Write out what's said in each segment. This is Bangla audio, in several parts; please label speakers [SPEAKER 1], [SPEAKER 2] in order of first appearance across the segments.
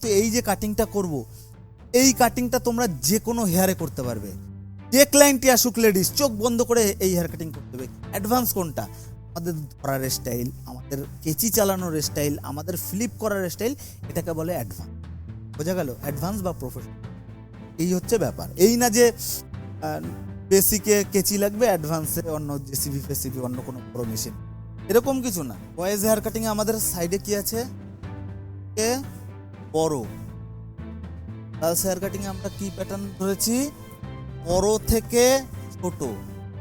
[SPEAKER 1] তো এই যে কাটিংটা করব, এই কাটিংটা তোমরা যে কোনো হেয়ারে করতে পারবে। যে ক্লায়েন্টই আসুক লেডিস, চোখ বন্ধ করে এই হেয়ার কাটিং করতে হবে। অ্যাডভান্স কোনটা? আমাদের ধরার স্টাইল, আমাদের কেচি চালানোর স্টাইল, আমাদের ফ্লিপ করার স্টাইল, এটাকে বলে অ্যাডভান্স। বোঝা গেল? অ্যাডভান্স বা প্রফেশনাল, এই হচ্ছে ব্যাপার। এই না যে বেসিকে কেচি লাগবে, অ্যাডভান্সে অন্য জেসিবি ফেসিবি অন্য কোনো বড় মেশিন, এরকম কিছু না। বয়েজ হেয়ার কাটিংয়ে আমাদের সাইডে কি আছে? বড়। গার্লস হেয়ার কাটিংয়ে আমরা কি প্যাটার্ন ধরেছি? বড় থেকে ছোট,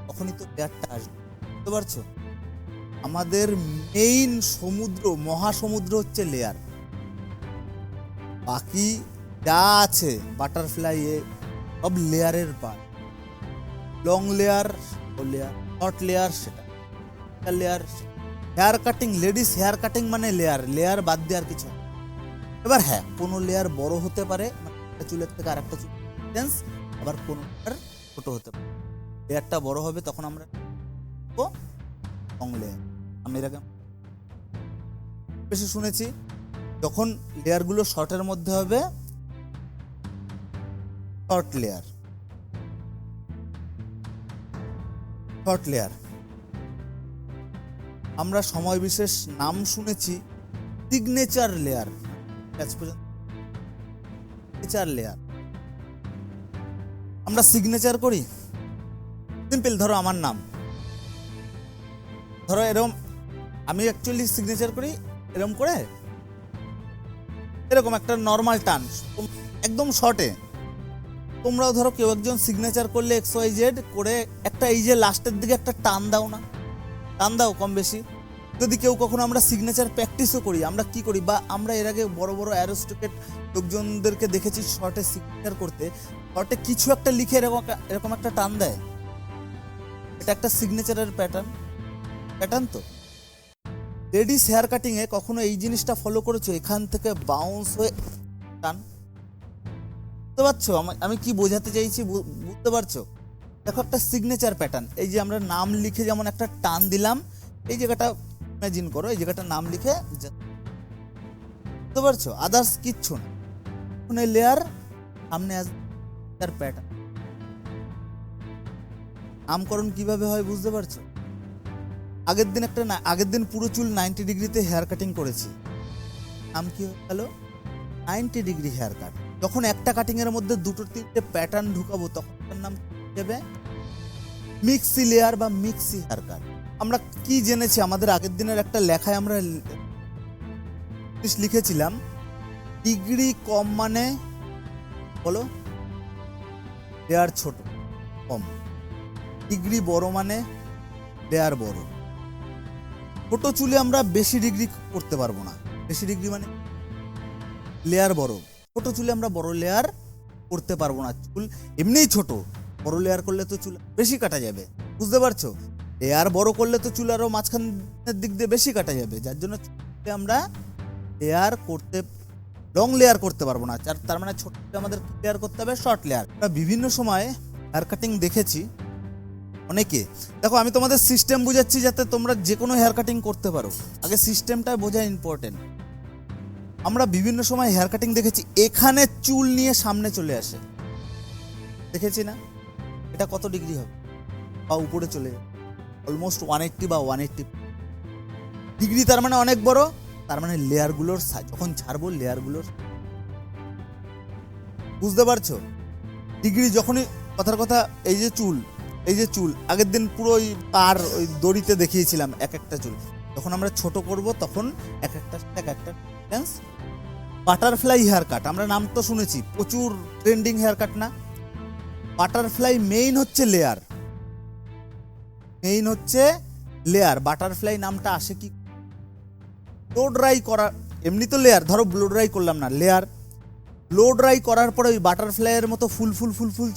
[SPEAKER 1] তখনই তো লেয়ারটা আসবে। বুঝতে পারছো? আমাদের মেইন সমুদ্র, মহাসমুদ্র হচ্ছে লেয়ার। বাকি যা আছে বাটারফ্লাই সব লেয়ারের পার্ট। লং লেয়ার ও লেয়ার, শর্ট লেয়ার সেটা layer. Hair cutting, ladies hair cutting মানে লেয়ার, লেয়ার বাদ দিয়ে আর কিছু। এবার হ্যাঁ, কোনো লেয়ার বড় হতে পারে, একটা চুলের থেকে আর একটা চুল, আবার কোনো ছোট হতে পারে। লেয়ারটা বড় হবে তখন আমরা লং লেয়ার। আমি এর আগে বেশি শুনেছি যখন লেয়ারগুলো শর্টের মধ্যে হবে শর্ট লেয়ার। শর্ট লেয়ার আমরা সময় বিশেষ নাম শুনেছি সিগনেচার লেয়ার। সিগনেচার লেয়ার আমরা সিগনেচার করি সিম্পল। ধরো আমার নাম, ধরো এরকম, আমি অ্যাকচুয়ালি সিগনেচার করি এরকম করে, এরকম একটা নর্মাল টান একদম শর্টে। তোমরাও ধরো কেউ একজন সিগনেচার করলে XYZ করে একটা এই যে লাস্টের দিকে একটা টান দাও না? টান দাও কম বেশি। যদি কেউ কখনো আমরা সিগনেচার প্র্যাকটিসও করি, আমরা কি করি, বা আমরা এর আগে বড় বড় অ্যারোস্টেটেড লোকজনদেরকে দেখেছি শর্টে সিগনেচার করতে, শর্টে কিছু একটা লিখে এরকম একটা টান দেয়। এটা একটা সিগনেচারের প্যাটার্ন তো। লেডিস হেয়ার কাটিং এ কখনো এই জিনিসটা ফলো করেছো? এখান থেকে বাউন্স হয়ে টান। বুঝতে পারছো আমি কি বোঝাতে চাইছি? বুঝতে পারছো? দেখো একটা সিগনেচার প্যাটার্ন, এই যে আমরা নাম লিখে যেমন একটা টান দিলাম, এই জায়গাটা ইমাজিন করো, এই জায়গাটা নাম লিখে, বুঝতে পারছো? আদার্স কিচ্ছু না। লেয়ার সামনে আসবে তার প্যাটার্ন। নামকরণ কিভাবে হয় বুঝতে পারছো? আগের দিন পুরো চুল 90 ডিগ্রিতে হেয়ার কাটিং করেছি। নাম কি হলো? 90 ডিগ্রি হেয়ার কাট। যখন একটা কাটিং এর মধ্যে দুটো তিনটে প্যাটার্ন ঢুকাবো তখন তার নাম হবে মিক্সি লেয়ার বা মিক্সি হেয়ার কাট। আমরা কি জেনেছি? আমাদের আগের দিনের একটা লেখায় আমরা লিখেছিলাম ডিগ্রি কম মানে বলো লেয়ার ছোট কম, ডিগ্রি বড় মানে লেয়ার বড়। ছোট চুলে আমরা বেশি ডিগ্রি করতে পারবো না। বেশি ডিগ্রি মানে লেয়ার বড়। ছোট চুলে আমরা বড় লেয়ার করতে পারবো না। চুল এমনিই ছোট, বড় লেয়ার করলে তো চুল বেশি কাটা যাবে। বুঝতে পারছো? লেয়ার বড় করলে তো চুল আরো মাঝখানের দিক দিয়ে বেশি কাটা যাবে, যার জন্য আমরা লেয়ার করতে, লং লেয়ার করতে পারবো না। তার মানে ছোট আমাদের লেয়ার করতে হবে শর্ট লেয়ার। আমরা বিভিন্ন সময় হেয়ার কাটিং দেখেছি অনেকে। দেখো আমি তোমাদের সিস্টেম বুঝাচ্ছি যাতে তোমরা যে কোনো হেয়ার কাটিং করতে পারো। আগে সিস্টেমটা বোঝা ইম্পর্টেন্ট। আমরা বিভিন্ন সময় হেয়ার কাটিং দেখেছি এখানে চুল নিয়ে সামনে চলে আসে, দেখেছি না? এটা কত ডিগ্রি হবে? বা উপরে চলে যাবে অলমোস্ট 180 বা 180 ডিগ্রি। তার মানে অনেক বড়। তার মানে লেয়ারগুলোর যখন ছাড়বো লেয়ারগুলোর, বুঝতে পারছো? ডিগ্রি যখনই, কথার কথা, এই যে চুল আগের দিন পুরো ওই পার ওই দড়িতে দেখিয়েছিলাম এক একটা চুল। যখন আমরা ছোট করব তখন এক একটা বাটারফ্লাই হেয়ার কাট, আমরা নাম তো শুনেছি, প্রচুর ট্রেন্ডিং হেয়ার কাট না? বাটারফ্লাই মেইন হচ্ছে লেয়ার। বাটারফ্লাই নামটা আসে কি? ব্লো ড্রাই করা, এমনি তো লেয়ার, ধরো ব্লো ড্রাই করলাম না, লেয়ার। ব্লো ড্রাই করার পরে ওই বাটারফ্লাইয়ের মতো ফুল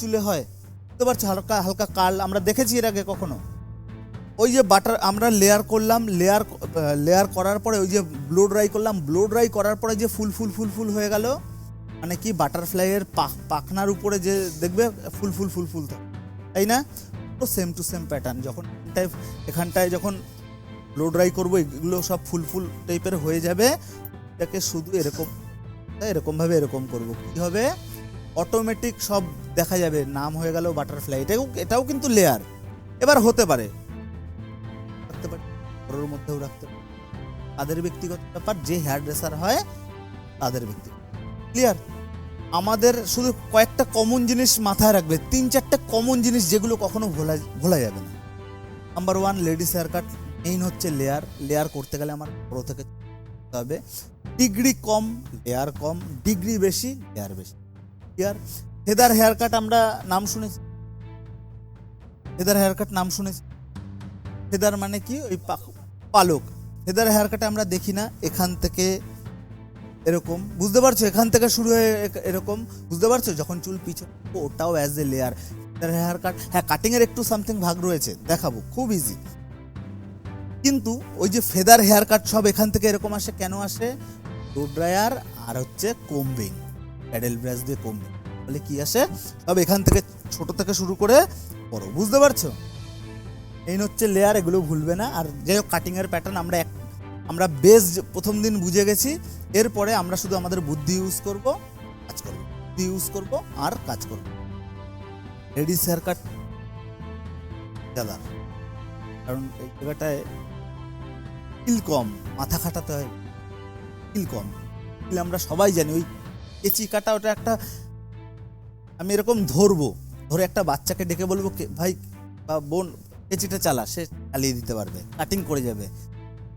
[SPEAKER 1] চুলে হয়। বুঝতে পারছো? হালকা হালকা কার্ল আমরা দেখেছি এর আগে কখনো? ওই যে আমরা লেয়ার করলাম, লেয়ার করার পরে ওই যে ব্লো ড্রাই করলাম, ব্লো ড্রাই করার পরে যে ফুল হয়ে গেল, মানে কি বাটারফ্লাইয়ের পাখনার উপরে যে দেখবে ফুল থাকে, তাই না? তো সেম টু সেম প্যাটার্ন। যখন এখানটায় যখন ব্লো ড্রাই করবো এগুলো সব ফুল টাইপের হয়ে যাবে। এটাকে শুধু এরকম এরকম ভাবে এরকম করব, কি হবে অটোমেটিক সব দেখা যাবে, নাম হয়ে গেল বাটারফ্লাই। এটাও কিন্তু লেয়ার। এবার হতে পারে রাখতে পারে, ঘরের মধ্যেও রাখতে পারে, তাদের ব্যক্তিগত ব্যাপার, যে হেয়ার ড্রেসার হয় তাদের ব্যক্তিগত। ক্লিয়ার? আমাদের শুধু কয়েকটা কমন জিনিস মাথায় রাখবে, 3-4টে কমন জিনিস যেগুলো কখনো ভোলা যাবে না। Number 1, ladies hair cut main হচ্ছে লেয়ার। লেয়ার করতে গেলে আমার বড় থেকে করতে হবে। ডিগ্রি কম লেয়ার কম, ডিগ্রি বেশি লেয়ার বেশি। ক্লিয়ার? ফেদার হেয়ার কাট আমরা নাম শুনেছি, ফেদার হেয়ার কাট নাম শুনেছি। ফেদার মানে কি? ওই পালক। ফেদার হেয়ার কাটে আমরা দেখি না এখান থেকে এরকম, বুঝতে পারছো? এখান থেকে শুরু হয়ে এরকম, বুঝতে পারছো? যখন চুল পিছনে, ওটাও as a layer. Feather hair cut, হ্যাঁ কাটিং এর একটু সামথিং ভাগ রয়েছে, দেখাবো, খুব ইজি। কিন্তু ওই যে ফেদার হেয়ার কাট সব এখান থেকে এরকম আসে, কেন আসে? ব্লো ড্রায়ার আর হচ্ছে কোম্বিং, প্যাডেল ব্রাশ দিয়ে কোম্বিং, বলে কি আসে? সব এখান থেকে ছোট থেকে শুরু করে বড়, বুঝতে পারছো? এই হচ্ছে লেয়ার, এগুলো ভুলবে না। আর যাই হোক, কাটিং এর প্যাটার্ন আমরা বেস প্রথম দিন বুঝে গেছি। এরপরে আমরা শুধু আমাদের বুদ্ধি ইউজ করব, কাজ করব, বুদ্ধি ইউজ করব আর কাজ করব। লেডিস হেয়ার কাট দাদা, কারণ এই জায়গাটায় স্কিল কম, মাথা খাটাতে হয়, স্কিল কম। স্কিল আমরা সবাই জানি, ওই কেচি কাটা ওটা একটা, আমি এরকম ধরে একটা বাচ্চাকে ডেকে বলবো ভাই বা বোন কেচিটা চালা, সে চালিয়ে দিতে পারবে, কাটিং করে যাবে।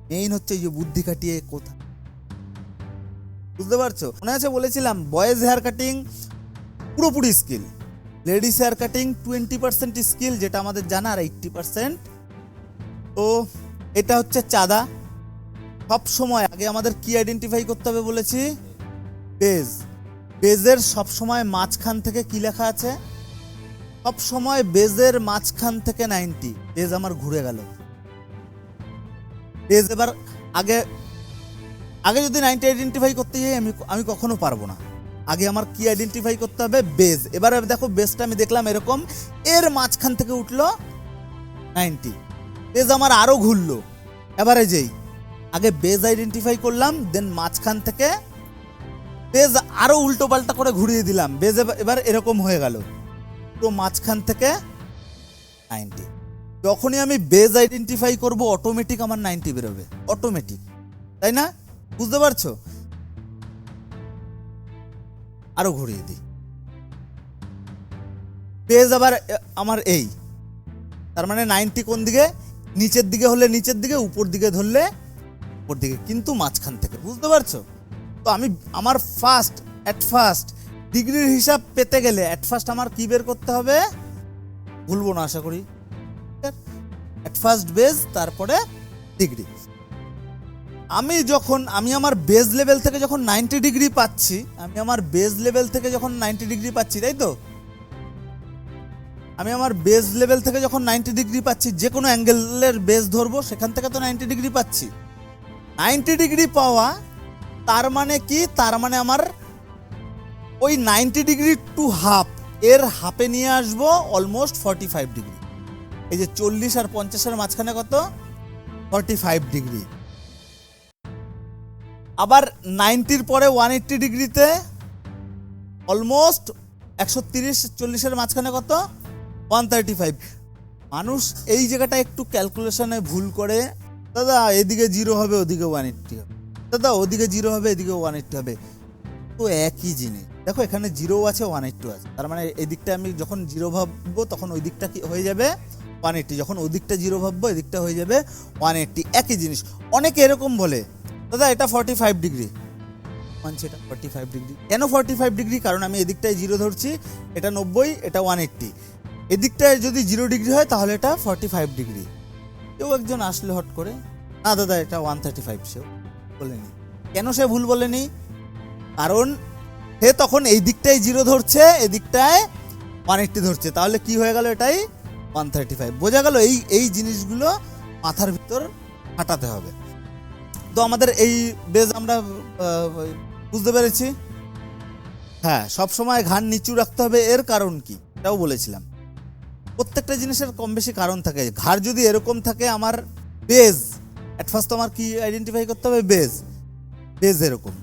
[SPEAKER 1] মেইন হচ্ছে এই যে বুদ্ধি খাটিয়ে কোথা, বুঝতে পারছো? মনে আছে বলেছিলাম বয়েজ হেয়ার কাটিং পুরোপুরি skill, ladies hair cutting 20% skill, যেটা আমাদের জানা, আর 80%। তো এটা হচ্ছে চাঁদা। সব সময় আগে আমাদের কি আইডেন্টিফাই করতে হবে বলেছি? বেজ। বেজের সব সময় মাঝখান থেকে কি লেখা আছে? সব সময় বেজের মাঝখান থেকে 90। বেজ আমার ঘুরে গেল, বেজ এবার আগে যদি 90 আইডেন্টিফাই করতে যাই আমি কখনো পারবো না। আগে আমার কি আইডেন্টিফাই করতে হবে? বেজ। এবারে দেখো বেজটা আমি দেখলাম এরকম, এর মাঝখান থেকে উঠলো 90, বেজ আমার আরো ঘুরলো। এবারে যেই আগে বেজ আইডেন্টিফাই করলাম, দেন মাঝখান থেকে বেজ আরো উল্টো পাল্টা করে ঘুরিয়ে দিলাম, বেজ এবার এরকম হয়ে গেল, তো মাঝখান থেকে 90। যখনই আমি বেজ আইডেন্টিফাই করব অটোমেটিক আমার 90 বেরোবে, অটোমেটিক, তাই না? বুঝতে পারছো? আরো ঘুরিয়ে দিই, বেজ আবার আমার এই, তার মানে 90 কোন দিকে? নিচের দিকে হলে নিচের দিকে, উপর দিকে ধরলে উপর দিকে, কিন্তু মাঝখান থেকে, বুঝতে পারছো? তো আমার ফার্স্ট ডিগ্রির হিসাব পেতে গেলে আমার কি বের করতে হবে? ভুলবো না আশা করি। ফার্স্ট বেজ, তারপরে ডিগ্রি। আমি আমার বেজ লেভেল থেকে যখন 90 ডিগ্রি পাচ্ছি, তাই তো? আমি আমার বেজ লেভেল থেকে যখন 90 ডিগ্রি পাচ্ছি, যে কোনো অ্যাঙ্গেলের বেজ ধরবো, সেখান থেকে তো 90 ডিগ্রি পাচ্ছি। 90 ডিগ্রি পাওয়া তার মানে কি? তার মানে আমার ওই 90 ডিগ্রি টু হাফ, এর হাফে নিয়ে আসবো অলমোস্ট 45 ডিগ্রি। এই যে 40 আর 50-এর মাঝখানে কত? 45 ডিগ্রি। আবার 90-র পরে 180 ডিগ্রিতে অলমোস্ট 130-40-এর মাঝখানে কত? 135। মানুষ এই জায়গাটা একটু ক্যালকুলেশনে ভুল করে, দাদা এদিকে 0 হবে, ওদিকে 180 হবে, দাদা ওদিকে 0 হবে, এদিকে 180 হবে, তো একই জিনিস। দেখো এখানে 0 আছে, 180 আছে, তার মানে এদিকটা আমি যখন 0 ভাববো তখন ওই দিকটা কি হয়ে যাবে? 180। যখন ওদিকটা 0 ভাববো, এদিকটা হয়ে যাবে 180, একই জিনিস। অনেকে এরকম বলে, দাদা এটা 45 ডিগ্রি, মানছি এটা 45 ডিগ্রি। কেন 45 ডিগ্রি? কারণ আমি এদিকটায় 0 ধরছি, এটা 90, এটা 180। এদিকটায় যদি 0 ডিগ্রি হয় তাহলে এটা 45 ডিগ্রি। কেউ একজন আসলে হট করে, না দাদা এটা 135, সেও বলেনি। কেন সে ভুল বলেনি? কারণ সে তখন এই দিকটায় 0 ধরছে, এদিকটায় 180 ধরছে, তাহলে কি হয়ে গেল? এটাই 135। বোঝা গেল? এই জিনিসগুলো মাথার ভিতর হাঁটাতে হবে। তো আমাদের এই বেজ আমরা বুঝতে পেরেছি। হ্যাঁ, সবসময় ঘাড় নিচু রাখতে হবে, এর কারণ কি এটাও বলেছিলাম। প্রত্যেকটা জিনিসের কম বেশি কারণ থাকে। ঘাড় যদি এরকম থাকে, আমার বেজ ফার্স্ট আমার কি আইডেন্টিফাই করতে হবে? বেজ এরকম,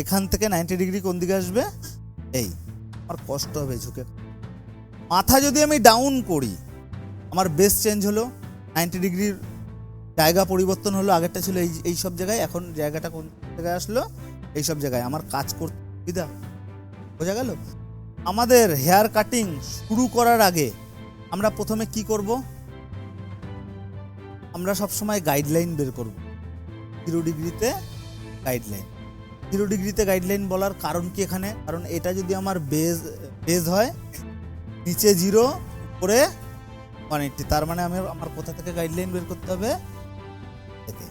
[SPEAKER 1] এখান থেকে 90 ডিগ্রি কোন দিকে আসবে, এই। আমার কষ্ট হবে ঝুঁকে। মাথা যদি আমি ডাউন করি, আমার বেস চেঞ্জ হলো, 90 ডিগ্রির জায়গা পরিবর্তন হলো। আগেরটা ছিল এই সব জায়গায়, এখন জায়গাটা কোন জায়গায় আসলো, এই সব জায়গায়। আমার কাজ করতে সুবিধা, বোঝা গেল? আমাদের হেয়ার কাটিং শুরু করার আগে আমরা প্রথমে কি করব, আমরা সবসময় গাইডলাইন বের করব। 0 ডিগ্রিতে গাইডলাইন। 0 ডিগ্রিতে গাইডলাইন বলার কারণ কি এখানে, কারণ এটা যদি আমার বেজ হয়, নিচে 0 উপরে 180, তার মানে আমার কোথা থেকে গাইডলাইন বের করতে হবে, থেকে।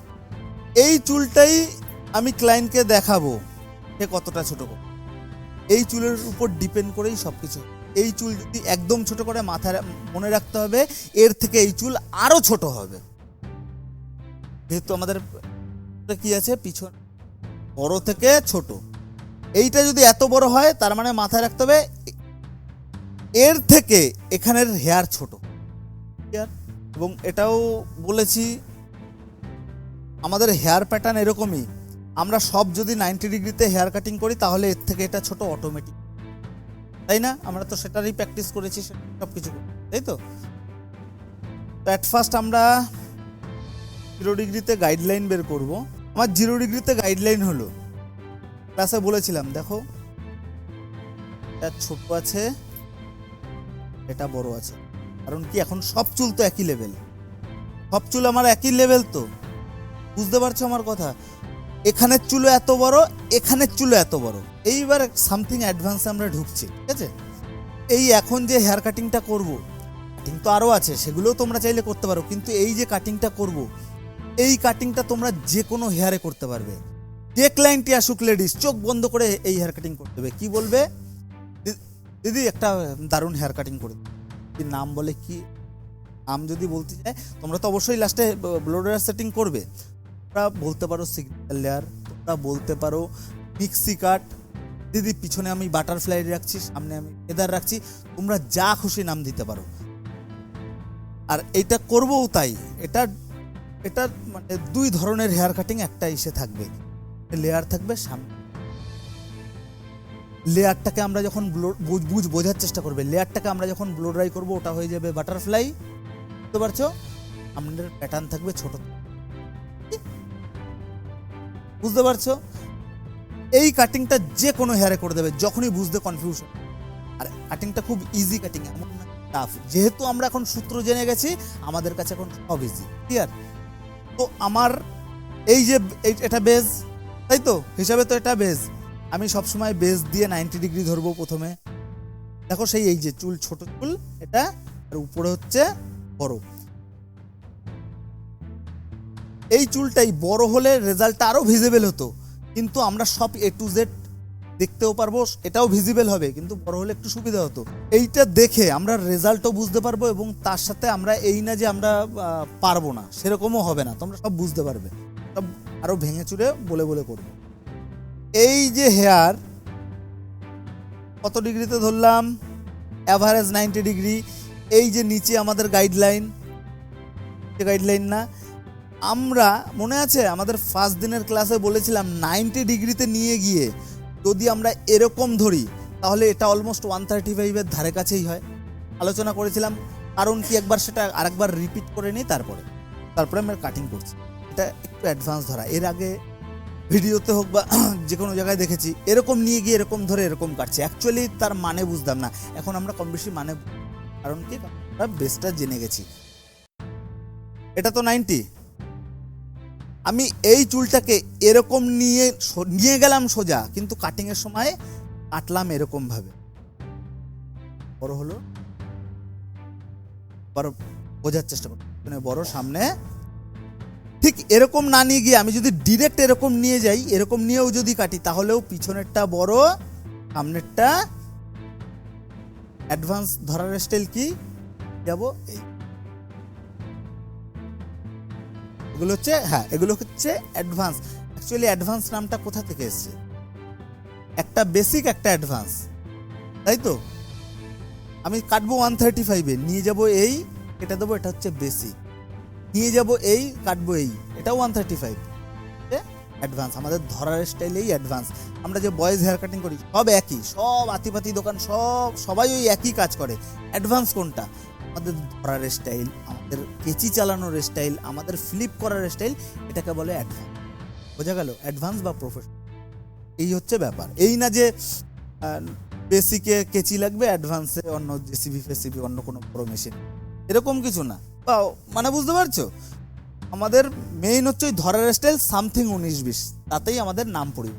[SPEAKER 1] এই চুলটাই আমি ক্লায়েন্টকে দেখাবো সে কতটা ছোট করবে। এই চুলের উপর ডিপেন্ড করেই সবকিছু। এই চুল যদি একদম ছোট করে মাথায় মনে রাখতে হবে, এর থেকে এই চুল আরো ছোট হবে, যেহেতু আমাদের কি আছে পিছন বড় থেকে ছোট। এইটা যদি এত বড় হয়, তার মানে মাথায় রাখতে হবে এর থেকে এখানের হেয়ার ছোট। এবং এটাও বলেছি, আমাদের হেয়ার প্যাটার্ন এরকমই, আমরা সব যদি 90 ডিগ্রিতে হেয়ার কাটিং করি, তাহলে এর থেকে এটা ছোট অটোমেটিক, তাই না? আমরা তো সেটারই প্র্যাকটিস করেছি, সব কিছু, তাই তো? অ্যাট ফার্স্ট আমরা 0 ডিগ্রিতে গাইডলাইন বের করব। আমার 0 ডিগ্রিতে গাইডলাইন হলো, ক্লাসে বলেছিলাম, দেখো এটা ছোট আছে, এটা বড় আছে। কারণ কি, এখন সব চুল তো একই লেভেল, সব চুল আমার একই লেভেল, তো বুঝতে পারছো আমার কথা? এখানের চুলো এত বড়, এখানের চুলো এত বড়। এইবার সামথিং অ্যাডভান্সে আমরা ঢুকছি, ঠিক আছে? এই এখন যে হেয়ার কাটিংটা করব, কাটিং তো আরও আছে, সেগুলোও তোমরা চাইলে করতে পারো, কিন্তু এই যে কাটিংটা করব, এই কাটিংটা তোমরা যে কোনো হেয়ারে করতে পারবে। যে ক্লায়েন্টই আসুক, লেডিস, চোখ বন্ধ করে এই হেয়ার কাটিং করতে হবে। কি বলবে, দিদি একটা দারুণ হেয়ার কাটিং করে দিন, নাম বলে কি, নাম যদি বলতে চাই, তোমরা তো অবশ্যই লাস্টে ব্লো ড্রায়ার সেটিং করবে। তোমরা বলতে পারো সিগন্যাল লেয়ার, তোমরা বলতে পারো মিক্সি কাট, দিদি পিছনে আমি বাটারফ্লাই রাখছি, সামনে আমি ফেদার রাখছি, তোমরা যা খুশি নাম দিতে পারো। আর এটা করবও তাই, এটা মানে 2 ধরনের হেয়ার কাটিং একটা এসে থাকবে, লেয়ার থাকবে সামনে। লেয়ারটাকে আমরা যখন বোঝার চেষ্টা করবে, লেয়ারটাকে আমরা যখন ব্লো ড্রাই করবো, ওটা হয়ে যাবে বাটারফ্লাই, বুঝতে পারছো? আমাদের প্যাটার্ন থাকবে ছোট, বুঝতে পারছো? এই কাটিংটা যে কোনো হেয়ারে করে দেবে যখনই বুঝতে কনফিউশন। আর কাটিংটা খুব ইজি কাটিং, এমন না টাফ। যেহেতু আমরা এখন সূত্র জেনে গেছি, আমাদের কাছে এখন সব ইজি, ক্লিয়ার? তো আমার এই যে এটা বেজ, তাই তো হিসাবে তো এটা বেজ, আমি সবসময় বেজ দিয়ে 90 ডিগ্রি ধরবো প্রথমে। দেখো সেই এই যে চুল, ছোট চুল এটা, আর উপরে হচ্ছে বড়। এই চুলটাই বড় হলে রেজাল্টটা আরো ভিজিবল হতো, কিন্তু আমরা সব A to Z দেখতেও পারবো, এটাও ভিজিবল হবে, কিন্তু বড় হলে একটু সুবিধা হতো। এইটা দেখে আমরা রেজাল্টও বুঝতে পারবো, এবং তার সাথে আমরা এই না যে আমরা পারবো না, সেরকমও হবে না, তোমরা সব বুঝতে পারবে, সব আরো ভেঙে চুরে বলে বলে করবো। এই যে হেয়ার কত ডিগ্রিতে ধরলাম, অ্যাভারেজ 90 ডিগ্রি। এই যে নিচে আমাদের গাইডলাইন, গাইডলাইন না, আমরা মনে আছে আমাদের ফার্স্ট দিনের ক্লাসে বলেছিলাম 90 ডিগ্রিতে নিয়ে গিয়ে যদি আমরা এরকম ধরি, তাহলে এটা অলমোস্ট 135-এর ধারে কাছেই হয়, আলোচনা করেছিলাম। কারণ কি, একবার সেটা আরেকবার রিপিট করে নিই, তারপরে আমরা কাটিং করছি। এটা একটু অ্যাডভান্স ধরা, এর আগে ভিডিওতে হোক বা যে কোনো জায়গায় দেখেছি, এরকম নিয়ে গিয়ে এরকম ধরে এরকম কাটছে, অ্যাকচুয়ালি তার মানে বুঝতাম না। এখন আমরা কম বেশি মানে, কারণ কি, আমরা বেসটা জেনে গেছি। এটা তো 90, আমি এই চুলটাকে এরকম নিয়ে গেলাম সোজা, কিন্তু কাটিং এর সময় কাটলাম এরকম ভাবে, বড় হলো, বড় বোঝার চেষ্টা করো, বড় সামনে। ঠিক এরকম না নিয়ে গিয়ে আমি যদি ডিরেক্ট এরকম নিয়ে যাই, এরকম নিয়েও যদি কাটি, তাহলেও পিছনেরটা বড়, সামনেরটা অ্যাডভান্স ধরার স্টাইল কি যাব, এই এগুলো হচ্ছে, হ্যাঁ এগুলো হচ্ছে অ্যাডভান্স। অ্যাকচুয়ালি অ্যাডভান্স নামটা কোথা থেকে এসছে, একটা বেসিক একটা অ্যাডভান্স, তাই তো? আমি কাটবো 135-এ, নিয়ে যাব এই, এটা দেবো, এটা হচ্ছে বেসিক, নিয়ে যাব এই, কাটবো এই, এটাও 135, অ্যাডভান্স, আমাদের ধরার স্টাইলেই অ্যাডভান্স। আমরা যে বয়েজ হেয়ার কাটিং করি সব একই, সব আতিপাতি দোকান সবাই ওই একই কাজ করে। অ্যাডভান্স কোনটা? আমাদের ধরার স্টাইল, আমাদের কেচি চালানোর স্টাইল, আমাদের ফ্লিপ করার স্টাইল, এটাকে বলে অ্যাডভান্স। বোঝা গেল? অ্যাডভান্স বা প্রফেশনাল, এই হচ্ছে ব্যাপার। এই না যে বেসিকে কেচি লাগবে, অ্যাডভান্সে অন্য জেসিবি ফেসিবি অন্য কোনো বড় মেশিন, এরকম কিছু না। বা মানে বুঝতে পারছো? আমাদের মেইন হচ্ছে ওই ধরার স্টাইল সামথিং 19-20, তাতেই আমাদের নাম পড়বে।